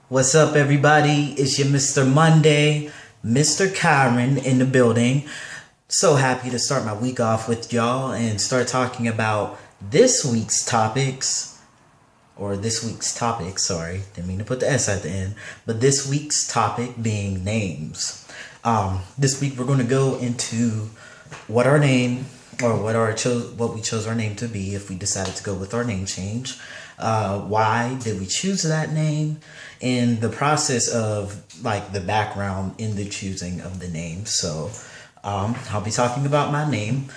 What's up, everybody? It's your Mr. Monday, Mr. Kyron in the building. So happy to start my week off with y'all and start talking about this week's topics, sorry, didn't mean to put the S at the end, but this week's topic being names. This week we're going to go into what our name, or what we chose our name to be if we decided to go with our name change. Why did we choose that name, and the process of like the background in the choosing of the name. So I'll be talking about my name.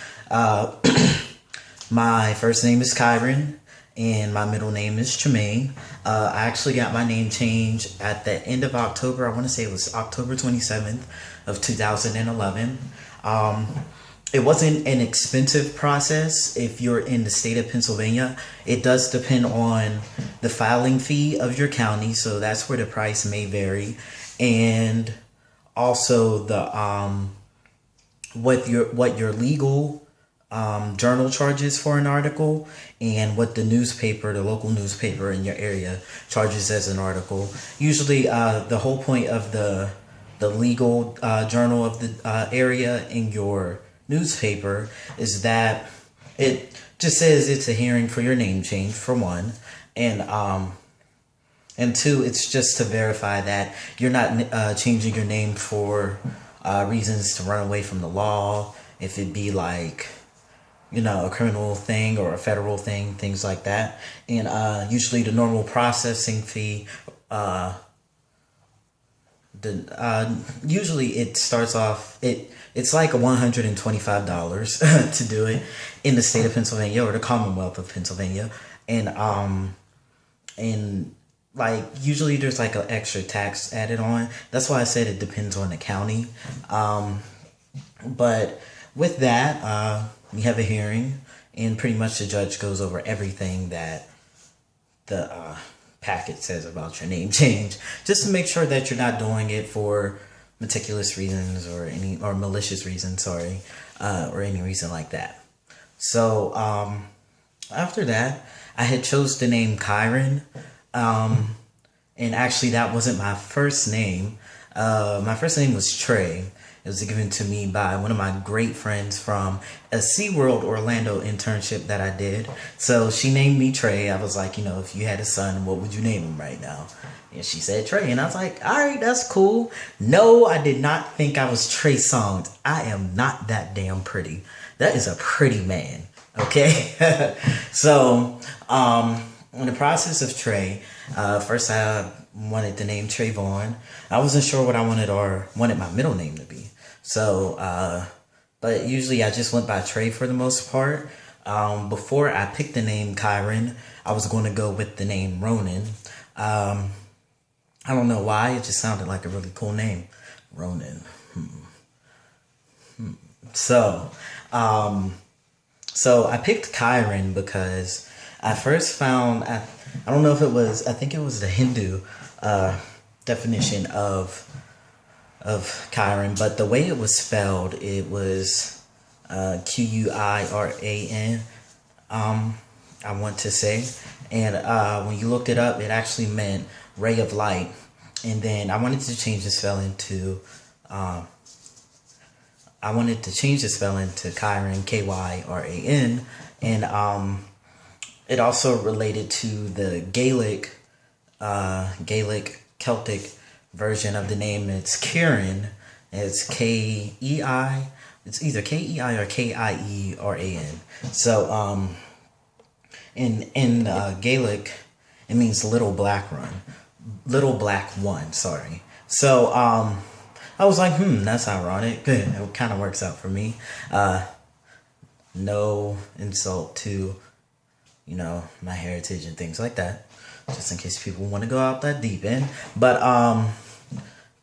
My first name is Kyran and my middle name is Tremaine. I actually got my name changed at the end of October. I want to say it was October 27th of 2011. It wasn't an expensive process if you're in the state of Pennsylvania. It does depend on the filing fee of your county, so that's where the price may vary. And also the what your legal journal charges for an article, and what the local newspaper in your area charges as an article. Usually the whole point of the legal journal of the area in your newspaper is that it just says it's a hearing for your name change, for one, and two, it's just to verify that you're not changing your name for reasons to run away from the law, if it be like, you know, a criminal thing or a federal thing, things like that. And usually the normal processing fee, usually it starts off, it's like $125 to do it in the state of Pennsylvania or the Commonwealth of Pennsylvania. And like usually there's like an extra tax added on. That's why I said it depends on the county. But with that, we have a hearing, and pretty much the judge goes over everything that the packet says about your name change, just to make sure that you're not doing it for meticulous reasons or malicious reasons, sorry, or any reason like that. So after that, I had chose the name Kyran, and actually that wasn't my first name. My first name was Trey. It was given to me by one of my great friends from a SeaWorld Orlando internship that I did. So she named me Trey. I was like, you know, if you had a son, what would you name him right now? And she said Trey. And I was like, all right, that's cool. No, I did not think I was Trey Songz. I am not that damn pretty. That is a pretty man. Okay. So, in the process of Trey, first I wanted the name Trayvon. I wasn't sure what I wanted my middle name to be. So, but usually I just went by Trey for the most part. Before I picked the name Kyron, I was going to go with the name Ronan. I don't know why, it just sounded like a really cool name. Ronan. So I picked Kyron because I first found, I don't know if it was, I think it was the Hindu definition of Kyran, but the way it was spelled, it was Q-U-I-R-A-N, I want to say. And when you looked it up, it actually meant ray of light. And then I wanted to change the spelling to Kyran, K-Y-R-A-N. And it also related to the Gaelic Celtic version of the name. It's Kieran. It's K-E-I. It's either K-E-I or K-I-E-R-A-N. So in Gaelic, it means little black one. Sorry. So I was like, that's ironic. It kind of works out for me. No insult to, you know, my heritage and things like that, just in case people want to go out that deep end. But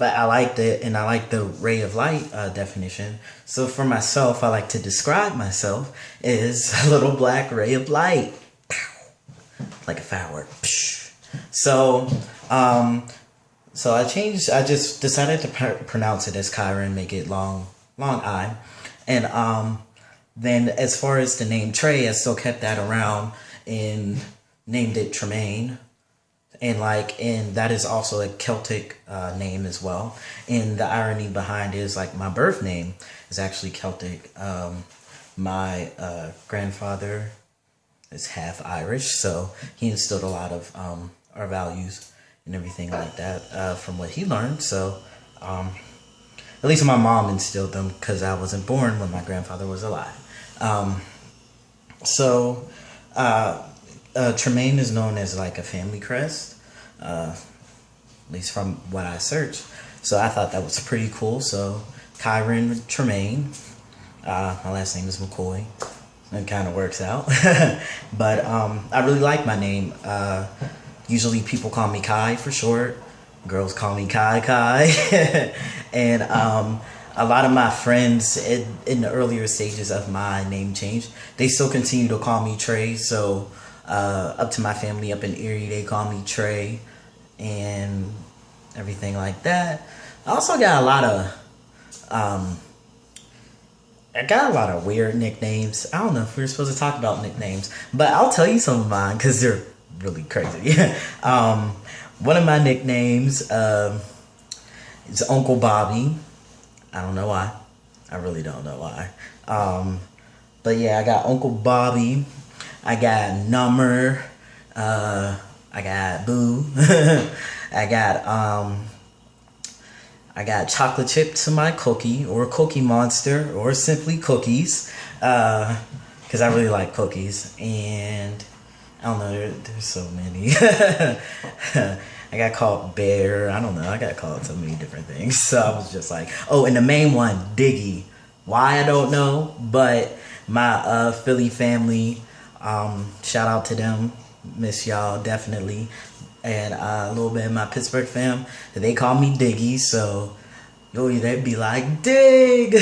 I liked it, and I like the ray of light definition. So for myself, I like to describe myself as a little black ray of light, like a firework. So I just decided to pronounce it as Kyron, make it long I, and then as far as the name Trey, I still kept that around and named it Tremaine. and that is also a Celtic name as well. And the irony behind it is like my birth name is actually Celtic. My grandfather is half Irish, so he instilled a lot of our values and everything like that from what he learned. So at least my mom instilled them, because I wasn't born when my grandfather was alive. Tremaine is known as like a family crest, at least from what I searched. So I thought that was pretty cool. So Kyron Tremaine, my last name is McCoy. It kind of works out. But I really like my name. Usually people call me Kai for short. Girls call me Kai. And a lot of my friends in the earlier stages of my name change, they still continue to call me Trey. So up to my family up in Erie, they call me Trey and everything like that. I also got a lot of weird nicknames. I don't know if we were supposed to talk about nicknames, but I'll tell you some of mine because they're really crazy. One of my nicknames is Uncle Bobby. I don't know why. I really don't know why. But yeah, I got Uncle Bobby. I got Number. I got Boo. I got Chocolate Chip to my cookie, or Cookie Monster, or simply Cookies, because I really like cookies. And I don't know, there's so many. I got called Bear. I don't know. I got called so many different things. So I was just like, oh, and the main one, Diggy. Why, I don't know. But my Philly family, shout out to them. Miss y'all, definitely. And a little bit of my Pittsburgh fam, they call me Diggy. So they'd be like, Dig.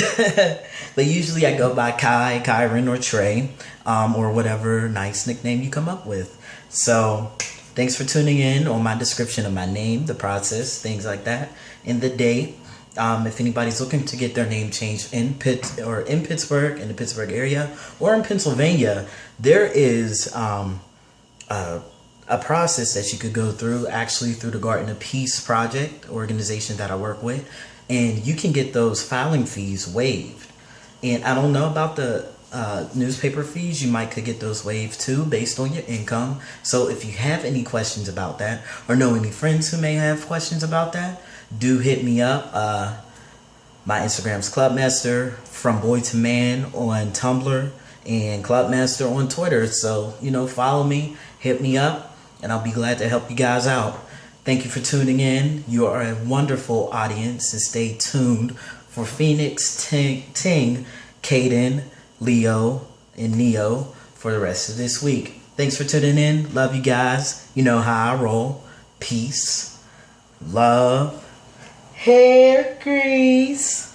But usually I go by Kai, Kyron, or Trey, or whatever nice nickname you come up with. So thanks for tuning in on my description of my name, the process, things like that, and the date. If anybody's looking to get their name changed in Pittsburgh, in the Pittsburgh area, or in Pennsylvania, there is a process that you could go through, actually through the Garden of Peace Project organization that I work with, and you can get those filing fees waived. And I don't know about the newspaper fees. You could get those waived too based on your income. So if you have any questions about that, or know any friends who may have questions about that, do hit me up. My Instagram's Clubmaster, from boy to man on Tumblr, and Clubmaster on Twitter. So, follow me, hit me up, and I'll be glad to help you guys out. Thank you for tuning in. You are a wonderful audience, and stay tuned for Phoenix, Ting, Caden, Leo, and Neo for the rest of this week. Thanks for tuning in. Love you guys. You know how I roll. Peace, love, hair grease.